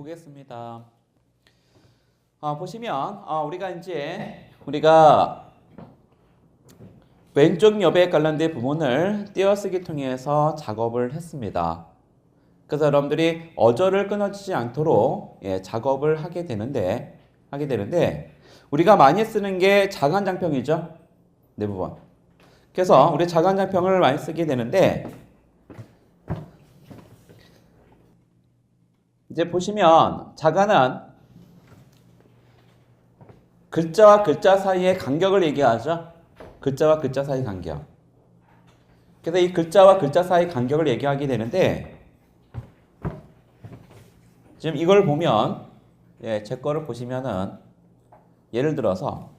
보겠습니다. 보시면 우리가 왼쪽 여백 관련된 부분을 띄어쓰기 통해서 작업을 했습니다. 그래서 여러분들이 어절을 끊어지지 않도록 작업을 하게 되는데 우리가 많이 쓰는 게 자간장평이죠. 대부분. 그래서 우리 자간장평을 많이 쓰게 되는데 이제 보시면 자간은 글자와 글자 사이의 간격을 얘기하죠. 글자와 글자 사이 간격. 그래서 이 글자와 글자 사이 간격을 얘기하게 되는데 지금 이걸 보면 제 거를 보시면은 예를 들어서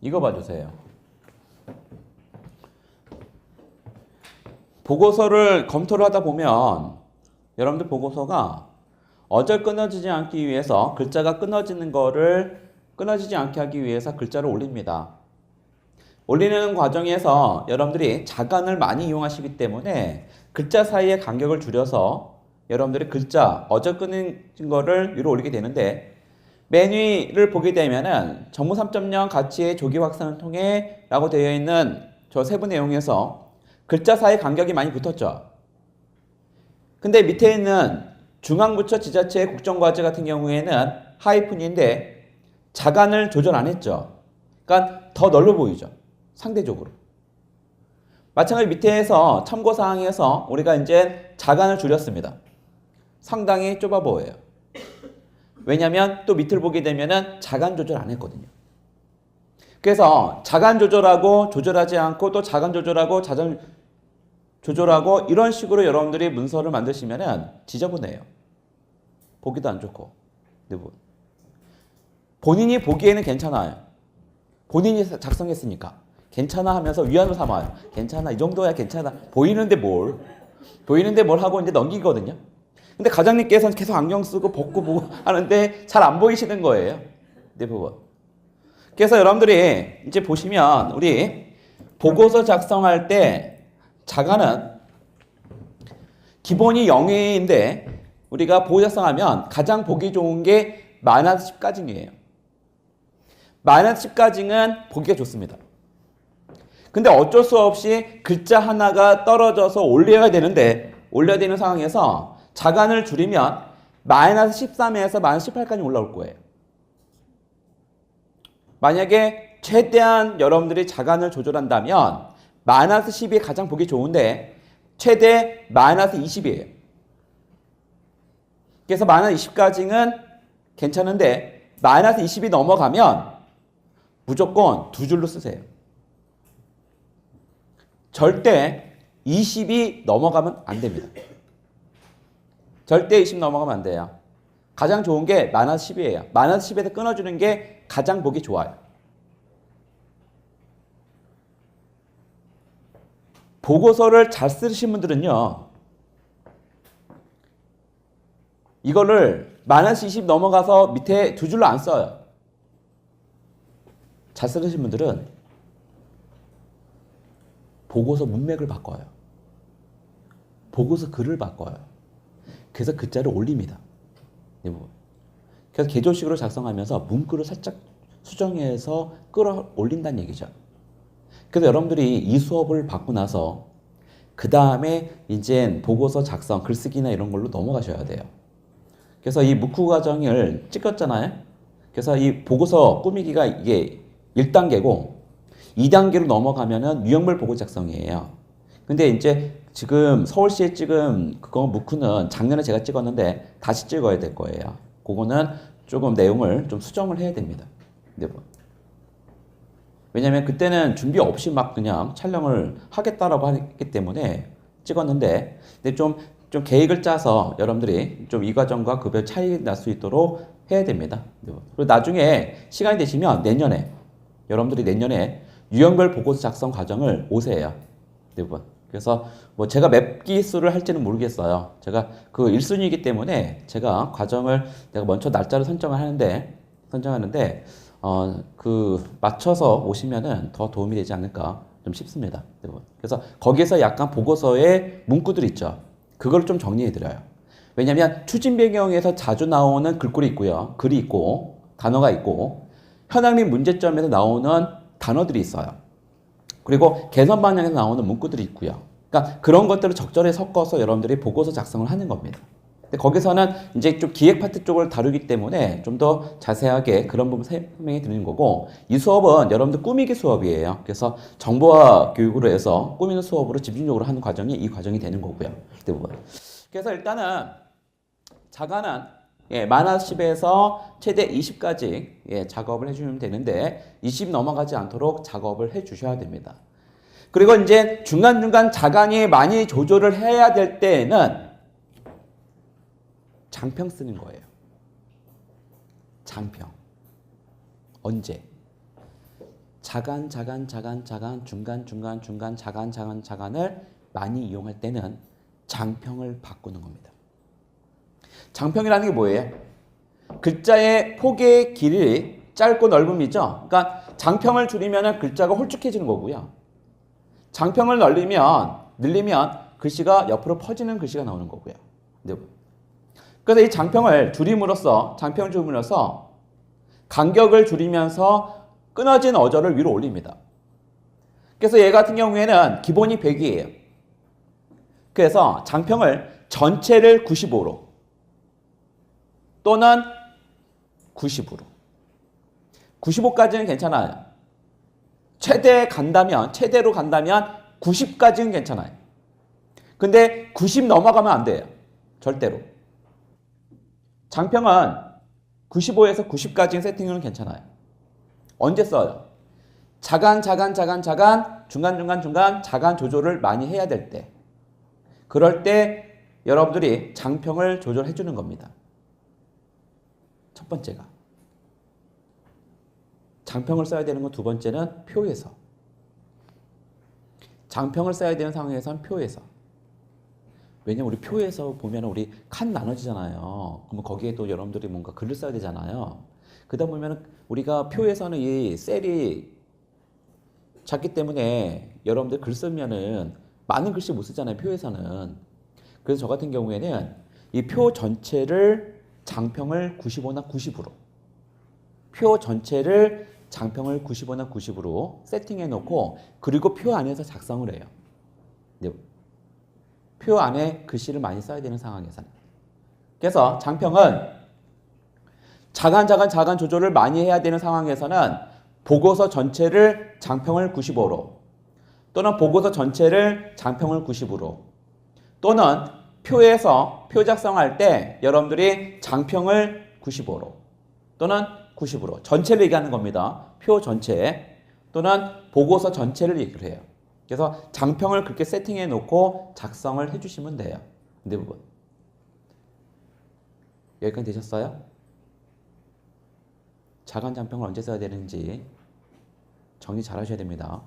이거 봐주세요. 보고서를 검토를 하다 보면 여러분들 보고서가 어절 끊어지지 않기 위해서 글자가 끊어지지 않게 하기 위해서 글자를 올립니다. 올리는 과정에서 여러분들이 자간을 많이 이용하시기 때문에 글자 사이의 간격을 줄여서 여러분들이 글자 어절 끊는 거를 위로 올리게 되는데 맨 위를 보게 되면은 정무 3.0 가치의 조기 확산을 통해 라고 되어 있는 저 세부 내용에서 글자 사이 간격이 많이 붙었죠. 근데 밑에 있는 중앙부처 지자체 국정과제 같은 경우에는 하이픈인데 자간을 조절 안 했죠. 그러니까 더 넓어 보이죠. 상대적으로. 마찬가지로 밑에서 참고사항에서 우리가 이제 자간을 줄였습니다. 상당히 좁아 보여요. 왜냐하면 또 밑을 보게 되면은 자간 조절 안 했거든요. 그래서 자간 조절하고 조절하지 않고 또 자간 조절하고 자간 조절하고 이런 식으로 여러분들이 문서를 만드시면은 지저분해요. 보기도 안 좋고. 본인이 보기에는 괜찮아요. 본인이 작성했으니까. 괜찮아 하면서 위안을 삼아요. 괜찮아. 이 정도야 괜찮아. 보이는데 뭘 하고 이제 넘기거든요. 근데 과장님께서는 계속 안경 쓰고 벗고 보고 하는데 잘 안 보이시는 거예요. 대부분. 그래서 여러분들이 이제 보시면 우리 보고서 작성할 때 자간은 기본이 0인데 우리가 보고 작성하면 가장 보기 좋은 게 -10가징이에요. -10가징은 보기가 좋습니다. 근데 어쩔 수 없이 글자 하나가 떨어져서 올려야 되는 상황에서 자간을 줄이면 -13에서 -18까지 올라올 거예요. 만약에 최대한 여러분들이 자간을 조절한다면 -10이 가장 보기 좋은데 최대 -20이에요. 그래서 -20까지는 괜찮은데 -20이 넘어가면 무조건 두 줄로 쓰세요. 절대 20이 넘어가면 안 됩니다. 절대 20 넘어가면 안 돼요. 가장 좋은 게 -10이에요. -10에서 끊어주는 게 가장 보기 좋아요. 보고서를 잘 쓰신 분들은요. 이거를 -20 넘어가서 밑에 두 줄로 안 써요. 잘 쓰신 분들은 보고서 문맥을 바꿔요. 보고서 글을 바꿔요. 그래서 글자를 올립니다. 그래서 개조식으로 작성하면서 문구를 살짝 수정해서 끌어올린다는 얘기죠. 그래서 여러분들이 이 수업을 받고 나서 그 다음에 이제 보고서 작성, 글쓰기나 이런 걸로 넘어가셔야 돼요. 그래서 이 문구 과정을 찍었잖아요. 그래서 이 보고서 꾸미기가 이게 1단계고 2단계로 넘어가면은 유형별 보고 작성이에요. 근데 이제 지금 서울시에 찍은 그거 무크는 작년에 제가 찍었는데 다시 찍어야 될 거예요. 그거는 조금 내용을 좀 수정을 해야 됩니다. 왜냐면 그때는 준비 없이 막 그냥 촬영을 하겠다라고 했기 때문에 찍었는데 근데 좀 계획을 짜서 여러분들이 좀 이 과정과 급여 차이 날 수 있도록 해야 됩니다. 그리고 나중에 시간이 되시면 여러분들이 내년에 유형별 보고서 작성 과정을 5세예요. 대부분. 그래서 뭐 제가 몇 기수를 할지는 모르겠어요. 제가 그 1순위이기 때문에 제가 과정을 내가 먼저 날짜를 선정하는데 그 맞춰서 오시면은 더 도움이 되지 않을까 좀 싶습니다. 대부분. 그래서 거기에서 약간 보고서에 문구들 있죠. 그걸 좀 정리해 드려요. 왜냐하면 추진 배경에서 자주 나오는 글꼴이 있고요. 글이 있고 단어가 있고 현황 및 문제점에서 나오는 단어들이 있어요. 그리고 개선 방향에서 나오는 문구들이 있고요. 그러니까 그런 것들을 적절히 섞어서 여러분들이 보고서 작성을 하는 겁니다. 근데 거기서는 이제 좀 기획 파트 쪽을 다루기 때문에 좀 더 자세하게 그런 부분 설명해 드리는 거고, 이 수업은 여러분들 꾸미기 수업이에요. 그래서 정보화 교육으로 해서 꾸미는 수업으로 집중적으로 하는 과정이 이 과정이 되는 거고요. 대부분. 그래서 일단은 자가는 마이너스 10에서 최대 20까지 작업을 해주면 되는데 20 넘어가지 않도록 작업을 해주셔야 됩니다. 그리고 이제 중간중간 자간이 많이 조절을 해야 될 때에는 장평 쓰는 거예요. 장평. 언제? 자간, 중간, 자간을 많이 이용할 때는 장평을 바꾸는 겁니다. 장평이라는 게 뭐예요? 글자의 폭의 길이 짧고 넓음이죠. 그러니까 장평을 줄이면 글자가 홀쭉해지는 거고요. 장평을 늘리면 글씨가 옆으로 퍼지는 글씨가 나오는 거고요. 그래서 이 장평을 줄임으로써 간격을 줄이면서 끊어진 어절을 위로 올립니다. 그래서 얘 같은 경우에는 기본이 100이에요. 그래서 장평을 전체를 95로 또는 90으로. 95까지는 괜찮아요. 최대로 간다면 90까지는 괜찮아요. 근데 90 넘어가면 안 돼요. 절대로. 장평은 95에서 90까지 세팅은 괜찮아요. 언제 써요? 자간, 중간, 자간 조절을 많이 해야 될 때. 그럴 때 여러분들이 장평을 조절해 주는 겁니다. 첫 번째가. 장평을 써야 되는 건 두 번째는 표에서. 장평을 써야 되는 상황에서는 표에서. 왜냐면 우리 표에서 보면 우리 칸 나눠지잖아요. 그러면 거기에 또 여러분들이 뭔가 글을 써야 되잖아요. 그러다 보면 우리가 표에서는 이 셀이 작기 때문에 여러분들 글 쓰면은 많은 글씨 못 쓰잖아요. 표에서는. 그래서 저 같은 경우에는 이 표 전체를 장평을 95나 90으로 표 전체를 장평을 95나 90으로 세팅해 놓고 그리고 표 안에서 작성을 해요. 표 안에 글씨를 많이 써야 되는 상황에서는. 그래서 장평은 자간 조절을 많이 해야 되는 상황에서는 보고서 전체를 장평을 95로 또는 보고서 전체를 장평을 90으로 또는 표에서 표 작성할 때 여러분들이 장평을 95로 또는 90으로 전체를 얘기하는 겁니다. 표 전체 또는 보고서 전체를 얘기를 해요. 그래서 장평을 그렇게 세팅해 놓고 작성을 해주시면 돼요. 대부분. 여기까지 되셨어요? 자간 장평을 언제 써야 되는지 정리 잘 하셔야 됩니다.